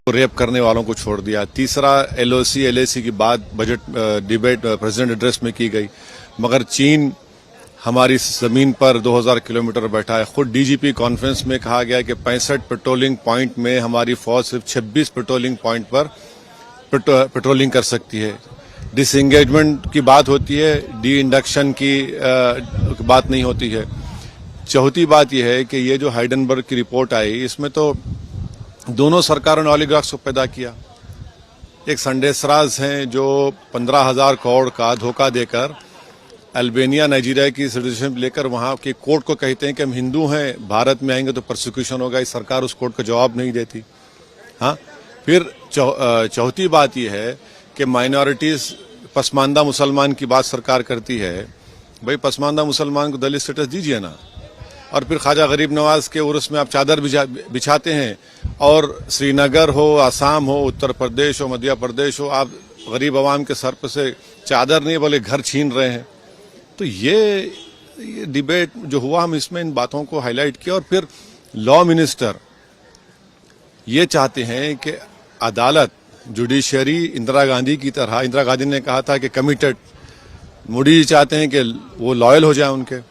Rape करने वालों को छोड़ दिया। तीसरा एलओसी एलएसी की बात बजट डिबेट प्रेसिडेंट एड्रेस में की गई, मगर चीन हमारी जमीन पर 2000 किलोमीटर बैठा है। खुद डीजीपी कॉन्फ्रेंस में कहा गया कि 65 पेट्रोलिंग पॉइंट में हमारी फौज सिर्फ 26 पेट्रोलिंग पॉइंट पर पेट्रोलिंग कर सकती है। डिसएंगेजमेंट की बात होती है, डी इंडक्शन की बात नहीं होती है। चौथी बात यह है कि ये जो हाइडेनबर्ग की रिपोर्ट आई, इसमें तो दोनों सरकारों ने ऑलिगार्क्स को पैदा किया। एक संडेसराज हैं जो 15,000 करोड़ का धोखा देकर अल्बानिया नाइजीरिया की सिटीजनशिप लेकर वहां के कोर्ट को कहते हैं कि हम हिंदू हैं, भारत में आएंगे तो प्रोसिक्यूशन होगा। इस सरकार उस कोर्ट का जवाब नहीं देती। हाँ, फिर चौथी बात यह है कि माइनॉरिटीज पसमानदा मुसलमान की बात सरकार करती है। भाई, पसमानदा मुसलमान को दलित स्टेटस दीजिए ना। और फिर ख्वाजा गरीब नवाज के उर्स में आप चादर बिछाते हैं, और श्रीनगर हो, आसाम हो, उत्तर प्रदेश हो, मध्य प्रदेश हो, आप गरीब आवाम के सर पर से चादर नहीं बोले घर छीन रहे हैं। तो ये डिबेट जो हुआ, हम इसमें इन बातों को हाईलाइट किया। और फिर लॉ मिनिस्टर ये चाहते हैं कि अदालत, जुडिशरी इंदिरा गांधी की तरह, इंदिरा गांधी ने कहा था कि कमिटेड, मोदी जी चाहते हैं कि वो लॉयल हो जाए उनके।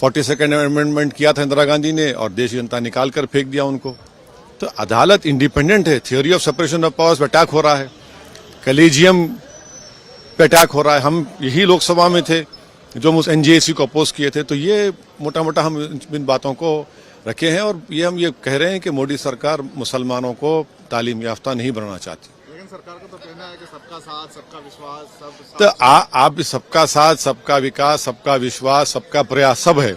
42nd अमेंडमेंट किया था इंदिरा गांधी ने और देश जनता निकाल कर फेंक दिया उनको। तो अदालत इंडिपेंडेंट है। Theory of separation of powers पे अटैक हो रहा है, कलीजियम पे अटैक हो रहा है। हम यही लोकसभा में थे जो एनजेसी को अपोज किए थे। तो ये मोटा मोटा हम इन बातों को रखे हैं, और हम ये कह रहे हैं कि मोदी सरकार मुसलमानों को तालीम याफ्ता नहीं बनाना चाहती। लेकिन सरकार का तो कहना है कि सबका साथ, सबका विश्वास, सब तो आप सबका साथ, सबका विकास, सबका विश्वास, सबका प्रयास सब है।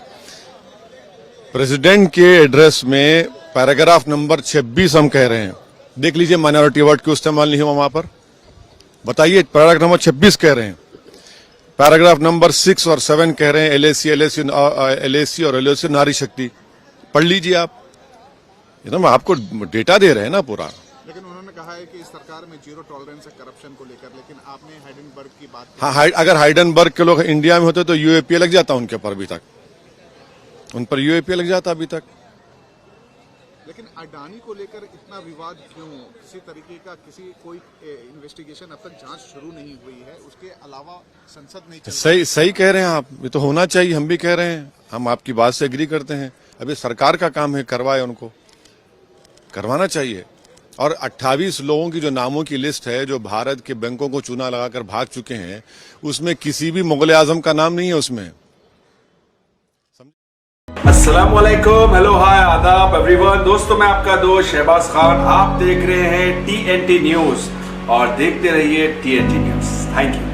प्रेसिडेंट के एड्रेस में पैराग्राफ नंबर 26 हम कह रहे हैं, देख लीजिए माइनॉरिटी वर्ड क्यों इस्तेमाल नहीं हुआ वहां पर, बताइए। पैराग्राफ नंबर 26 कह रहे हैं। पैराग्राफ नंबर 6 और 7 कह रहे हैं एलएसी और एलओसी नारी शक्ति। पढ़ लीजिए आप, एकदम आपको डेटा दे रहे हैं ना पूरा। लेकिन उन्होंने कहा है कि इस सरकार में जीरो टॉलरेंस है करप्शन को लेकर। लेकिन आपने हाइडेनबर्ग की बात की। हाँ, अगर हाइडेनबर्ग के लोग इंडिया में होते तो यूएपीए लग जाता उनके ऊपर, अभी तक उन पर यूएपीए लग जाता अभी तक। लेकिन अडानी को लेकर इतना विवाद क्यों? किसी तरीके का कोई इन्वेस्टिगेशन अब तक जांच शुरू नहीं हुई है, उसके अलावा संसद नहीं सही कह रहे हैं आप, ये तो होना चाहिए। हम भी कह रहे हैं, हम आपकी बात से एग्री करते हैं। अभी सरकार का काम है, करवाए, उनको करवाना चाहिए। और 28 लोगों की जो नामों की लिस्ट है जो भारत के बैंकों को चूना लगाकर भाग चुके हैं, उसमें किसी भी मुगल आजम का नाम नहीं है उसमें। अस्सलाम वालेकुम, हेलो, हाय, आदाब एवरीवन। दोस्तों, मैं आपका दोस्त शहबाज खान, आप देख रहे हैं TNT न्यूज और देखते रहिए TNT न्यूज। Thank you.